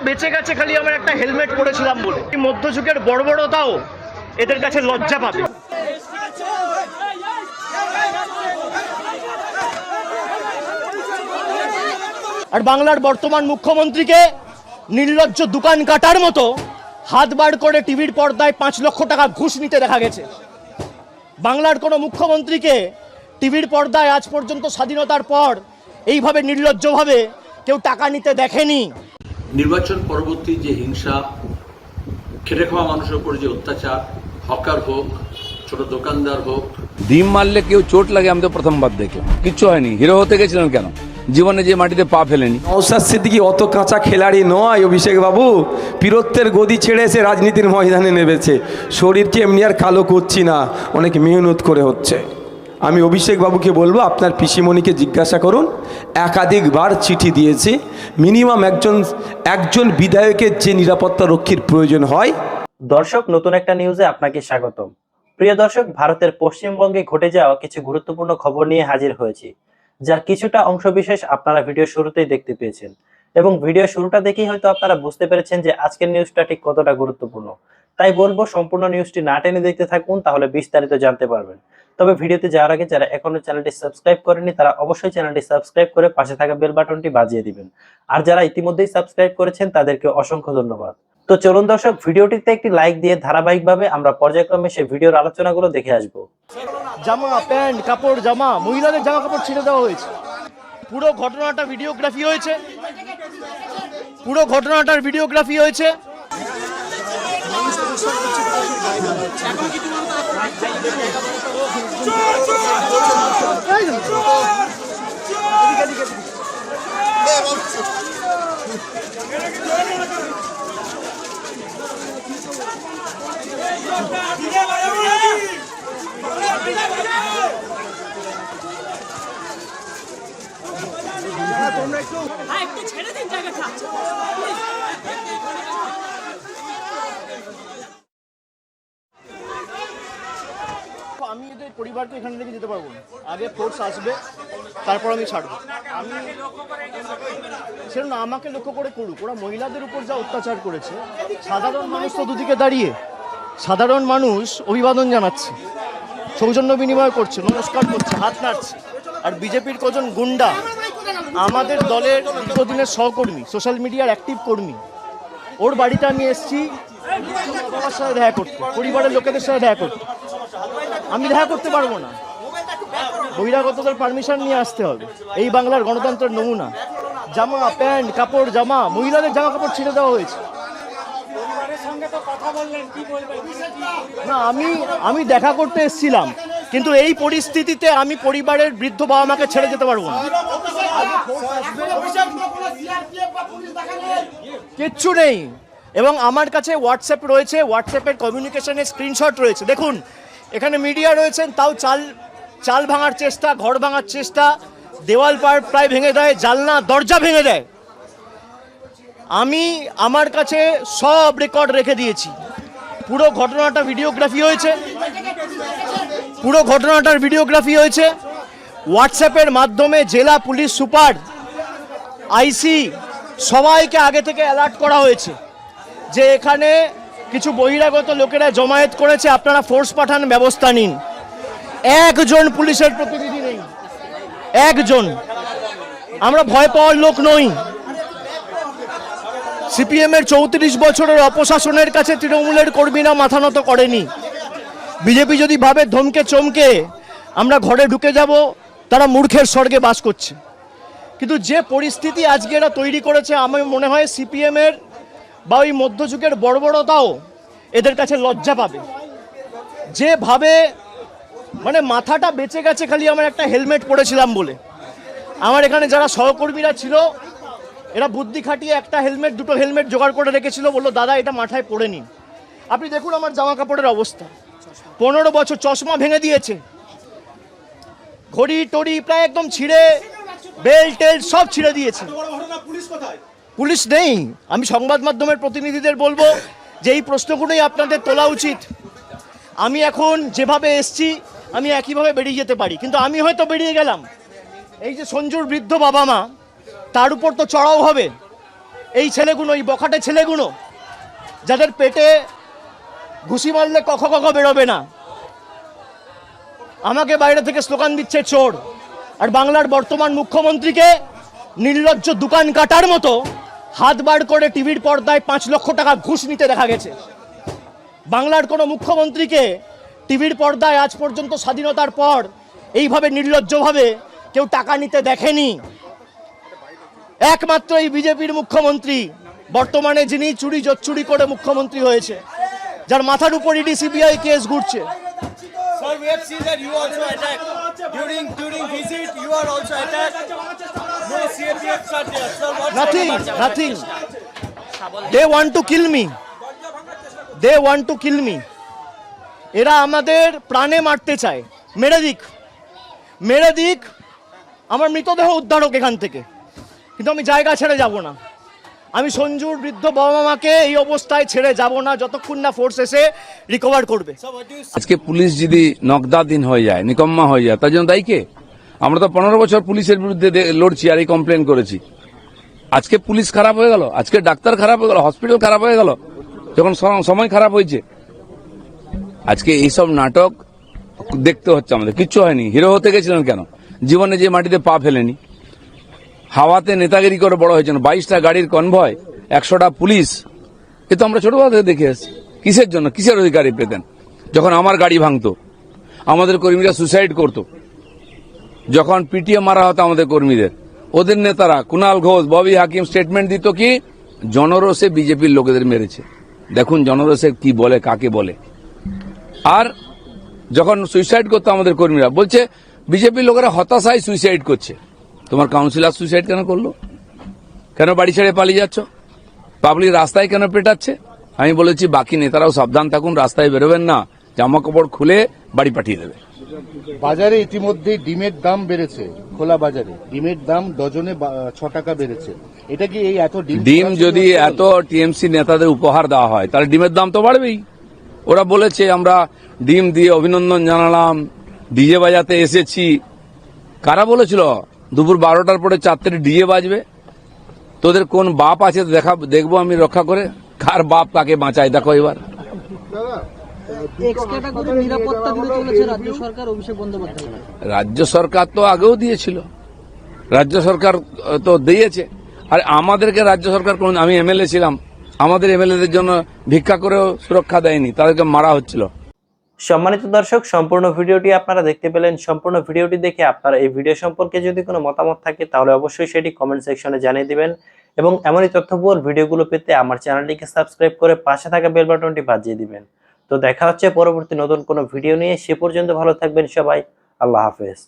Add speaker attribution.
Speaker 1: বেঁচে গেছে খালি আমার একটা হেলমেট পরেছিলাম বলে। মধ্যযুগের বর্বরতাও এদের কাছে লজ্জা পাবে। আর বাংলার বর্তমান মুখ্যমন্ত্রীকে নির্লজ্জ দোকান কাটার মতো হাত বার করে টিভির পর্দায় 5 লক্ষ টাকা ঘুষ নিতে দেখা গেছে। বাংলার কোনো মুখ্যমন্ত্রীকে টিভির পর্দায় আজ পর্যন্ত স্বাধীনতার পর এইভাবে নির্লজ্জভাবে কেউ টাকা নিতে দেখেনি।
Speaker 2: নির্বাচন পরবর্তী যে হিংসা, খেটে খাওয়া মানুষের উপর যে অত্যাচার, হকার হোক, ছোট দোকানদার হোক,
Speaker 3: ডিম মারলে কেউ চোট লাগে আমি তো প্রথমবার দেখলাম। কিচ্ছু হয়নি। হিরো হতে গেছিলেন কেন? জীবনে যে মাটিতে পা ফেলেনি।
Speaker 4: নওশাদ সিদ্দিকী অত কাঁচা খেলাড়ি নয় অভিষেক বাবু। বীরত্বের গদি ছেড়ে এসে রাজনীতির ময়দানে নেমেছে। শরীরকে এমনি আর কালো করছি না, অনেক মেহনত করে হচ্ছে। আমি অভিষেক বাবুকে বলবো আপনার পিসিমণিকে জিজ্ঞাসা করুন, একাধিকবার চিঠি দিয়েছি। মিনিমাম একজন বিধায়কের যে নিরাপত্তা রক্ষীর প্রয়োজন হয়।
Speaker 5: দর্শক, নতুন একটা নিউজে আপনাকে স্বাগতম। প্রিয় দর্শক, ভারতের পশ্চিমবঙ্গে ঘটে যাওয়া কিছু গুরুত্বপূর্ণ খবর নিয়ে হাজির হয়েছি, যার কিছুটা অংশবিশেষ আপনারা ভিডিও শুরুতেই দেখতে পেয়েছেন। এবং ভিডিও শুরুটা দেখেই হয়তো আপনারা বুঝতে পেরেছেন যে আজকের নিউজটা ঠিক কতটা গুরুত্বপূর্ণ। তাই বলবো সম্পূর্ণ নিউজটি না টেনে দেখতে থাকুন, তাহলে বিস্তারিত জানতে পারবেন। তবে ভিডিওতে যাওয়ার আগে যারা এখনো চ্যানেলটি সাবস্ক্রাইব করেনি তারা অবশ্যই চ্যানেলটি সাবস্ক্রাইব করে পাশে থাকা বেল বাটনটি বাজিয়ে দিবেন। আর যারা ইতিমধ্যেই সাবস্ক্রাইব করেছেন তাদেরকে অসংখ্য ধন্যবাদ। তো চলুন দর্শক, ভিডিওটিতে একটি লাইক দিয়ে ধারাবাহিকভাবে আমরা পর্যায়ক্রমে সেই ভিডিওর আলোচনাগুলো দেখে আসবো।
Speaker 1: জামা, প্যান্ট, কাপড়, জামা, মহিলাদের জামা কাপড় ছিঁড়ে দেওয়া হয়েছে। পুরো ঘটনাটার ভিডিওগ্রাফি হয়েছে। আমি এদের পরিবারকে এখান থেকে যেতে পারবো না। আগে ফোর্স আসবে, তারপর আমি ছাড়বো। আমি সেরকম না, আমাকে লক্ষ্য করে করুক। ওরা মহিলাদের উপর যা অত্যাচার করেছে, সাধারণ মানুষ তো দুদিকে দাঁড়িয়ে, সাধারণ মানুষ অভিবাদন জানাচ্ছে, সৌজন্য বিনিময় করছে, নমস্কার করছে, হাত নাড়ছে। আর বিজেপির কজন গুন্ডা আমাদের দলের দীর্ঘদিনের সহকর্মী, সোশ্যাল মিডিয়ার অ্যাক্টিভ কর্মী, ওর বাড়িতে আমি এসেছি বাবার সাথে দেখা করতে, পরিবারের লোকেদের সাথে দেখা করতে। আমি দেখা করতে পারবো না, বহিরাগতদের পারমিশন নিয়ে আসতে হবে। এই বাংলার গণতন্ত্রের নমুনা। জামা, প্যান্ট, কাপড়, জামা, মহিলাদের জামা কাপড় ছিঁড়ে দেওয়া হয়েছে। না, আমি দেখা করতে এসেছিলাম, কিন্তু এই পরিস্থিতিতে আমি পরিবারের বৃদ্ধ বাবা মাকে ছেড়ে যেতে পারবো না। কিচ্ছু নেই। এবং আমার কাছে হোয়াটসঅ্যাপ রয়েছে, হোয়াটসঅ্যাপের কমিউনিকেশনের স্ক্রিনশট রয়েছে। দেখুন, এখানে মিডিয়া রয়েছেন, তাও চাল ভাঙার চেষ্টা, ঘর ভাঙার চেষ্টা, দেওয়াল প্রায় ভেঙে দেয়, জানলা দরজা ভেঙে দেয়। আমি আমার কাছে সব রেকর্ড রেখে দিয়েছি। পুরো ঘটনাটার ভিডিওগ্রাফি হয়েছে। হোয়াটসঅ্যাপের মাধ্যমে জেলা পুলিশ সুপার, আইসি সবাইকে আগে থেকে অ্যালার্ট করা হয়েছে যে এখানে কিছু বহিরাগত লোকেরা জমায়েত করেছে, আপনারা ফোর্স পাঠান, ব্যবস্থা নিন। একজন পুলিশের প্রতিনিধি নেই, একজন। আমরা ভয় পাওয়ার লোক নই। সিপিএমের 34 বছরের অপশাসনের কাছে তৃণমূলের কর্মীরা মাথা নত করেনি। বিজেপি যদি ভাবে ধমকে চমকে আমরা ঘরে ঢুকে যাব, তারা মূর্খের স্বর্গে বাস করছে। কিন্তু যে পরিস্থিতি আজকে এরা তৈরি করেছে, আমার মনে হয় সিপিএমের বা ওই মধ্যযুগের বর্বরতাও এদের কাছে লজ্জা পাবে। যেভাবে মানে মাথাটা বেঁচে গেছে খালি আমার একটা হেলমেট পরেছিলাম বলে। আমার এখানে যারা সহকর্মীরা ছিল, এরা বুদ্ধি খাটিয়ে একটা হেলমেট, দুটো হেলমেট জোগাড় করে রেখেছিল, বললো দাদা এটা মাথায় পরে নিন। আপনি দেখুন আমার জামা কাপড়ের অবস্থা। 15 বছর, চশমা ভেঙে দিয়েছে, ঘড়ি টড়ি প্রায় একদম ছিঁড়ে, বেল্ট টেল্ট সব ছিঁড়ে দিয়েছে। পুলিশ নেই। আমি সংবাদ মাধ্যমের প্রতিনিধিদের বলবো যে এই প্রশ্নগুলোই আপনাদের তোলা উচিত। আমি এখন যেভাবে এসছি আমি একইভাবে বেরিয়ে যেতে পারি, কিন্তু আমি হয়তো বেরিয়ে গেলাম, এই যে সঞ্জুর বৃদ্ধ বাবা মা, তার উপর তো চড়াও হবে। এই ছেলেগুলো, এই বখাটে ছেলেগুলো, যাদের পেটে ঘুষি মারলে কখ কখ বেরোবে না, আমাকে বাইরে থেকে স্লোগান দিচ্ছে চোর। আর বাংলার বর্তমান মুখ্যমন্ত্রীকে নির্লজ্জ দোকান কাটার মতো হাত বার করে টিভির পর্দায় 5 লক্ষ টাকা ঘুষ নিতে দেখা গেছে। বাংলার কোনো মুখ্যমন্ত্রীকে টিভির পর্দায় আজ পর্যন্ত স্বাধীনতার পর এইভাবে নির্লজ্জভাবে কেউ টাকা নিতে দেখেনি। একমাত্র এই বিজেপির মুখ্যমন্ত্রী বর্তমানে, যিনি চুরি জচ্চুরি করে মুখ্যমন্ত্রী হয়েছে, যার মাথার উপর ইডি সিবিআই কেস ঘুরছে।
Speaker 6: Sir, we have seen that you also attacked. During visit, you are also attacked. No CAPF are there. Sir, what's
Speaker 1: Nothing. They want to kill me. They want to kill me. এরা আমাদের প্রাণে মারতে চায়। মেরে দিক, আমার মৃতদেহ উদ্ধার হোক এখান থেকে, কিন্তু আমি জায়গা ছেড়ে যাব না। আমি সঞ্জুর বৃদ্ধ বাবা মাকে এই অবস্থায় ছেড়ে যাব না যতক্ষণ না ফোর্স এসে রিকভার করবে।
Speaker 3: আজকে পুলিশ যদি নগদাধীন হয়ে যায়, নিকম্মা হয়ে যায়, তার জন্য দায়ী কে? আমরা তো 15 বছর পুলিশের বিরুদ্ধে লড়ছি আর এই কমপ্লেন করেছি। আজকে পুলিশ খারাপ হয়ে গেল, আজকে ডাক্তার খারাপ হয়ে গেল, হসপিটাল খারাপ হয়ে গেল, যখন সময় খারাপ হয়েছে। আজকে এইসব নাটক দেখতে হচ্ছে আমাদের। কিচ্ছু হয়নি। হিরো হতে গেছিলেন কেন? জীবনে যে মাটিতে পা ফেলেনি, হাওয়াতে নেতাগিরি করে বড় হয়েছেন। 22টা গাড়ির কনভয়, 100টা পুলিশ, এ তো আমরা ছোটবেলা থেকে দেখে এসেছি। কিসের জন্য, কিসের অধিকারী পেতেন? যখন আমার গাড়ি ভাঙতো, আমাদের কর্মীরা সুসাইড করত, যখন পিটিয়ে মারা হতো আমাদের কর্মীদের, ওদের নেতারা কুণাল ঘোষ, ববি হাকিম স্টেটমেন্ট দিত কি জনরোষে বিজেপির লোকেদের মেরেছে। দেখুন জনরোষে কি বলে, কাকে বলে। আর যখন সুইসাইড করতো আমাদের কর্মীরা, বলছে বিজেপির লোকেরা হতাশায় সুইসাইড করছে। তোমার কাউন্সিলর সুইসাইড কেন করলো? কেন বাড়ি ছেড়ে পালিয়ে যাচ্ছ? পাবলিক রাস্তায় কেন পেটাচ্ছে? আমি বলেছি বাকি নেতারাও সাবধান থাকুন, রাস্তায় বেরোবেন না, জামা কাপড় খুলে বাড়ি পাঠিয়ে দেবে।
Speaker 7: বাজারে ইতিমধ্যেই ডিমের দাম বেড়েছে। খোলা বাজারে ডিমের দাম ডজনে 6 টাকা বেড়েছে। এটা কি এই এত
Speaker 3: ডিম যদি এত টিএমসি নেতাদের উপহার দেওয়া হয়, তাহলে ডিমের দাম তো বাড়বেই। ওরা বলেছে আমরা ডিম দিয়ে অভিনন্দন জানালাম, ডিজে বাজাতে এসেছি। কারা বলেছিল দুপুর 12টার পরে 4টে ডিজে বাজবে? তোদের কোন বাপ আছে দেখবো আমি রক্ষা করে, কার বাপ কাকে বাঁচায় দেখো এবার। রাজ্য সরকার তো আগেও দিয়েছিল, রাজ্য সরকার তো দিয়েছে। আর আমাদেরকে রাজ্য সরকার কোন, আমি এমএলএ ছিলাম, আমাদের এমএলএদের জন্য ভিক্ষা করেও সুরক্ষা দেয়নি, তাদেরকে মারা হচ্ছিল।
Speaker 5: সম্মানিত দর্শক, সম্পূর্ণ ভিডিওটি আপনারা দেখতে পেলেন। সম্পূর্ণ ভিডিওটি দেখে আপনারা এই ভিডিও সম্পর্কে যদি কোনো মতামত থাকে তাহলে অবশ্যই সেটি কমেন্ট সেকশনে জানিয়ে দিবেন, এবং এমনই তথ্যবহুল ভিডিওগুলো পেতে আমার চ্যানেলটিকে সাবস্ক্রাইব করে পাশে থাকা বেল বাটনটি বাজিয়ে দিবেন। তো দেখা হচ্ছে পরবর্তী নতুন কোনো ভিডিও নিয়ে। সে পর্যন্ত ভালো থাকবেন সবাই। আল্লাহ হাফেজ।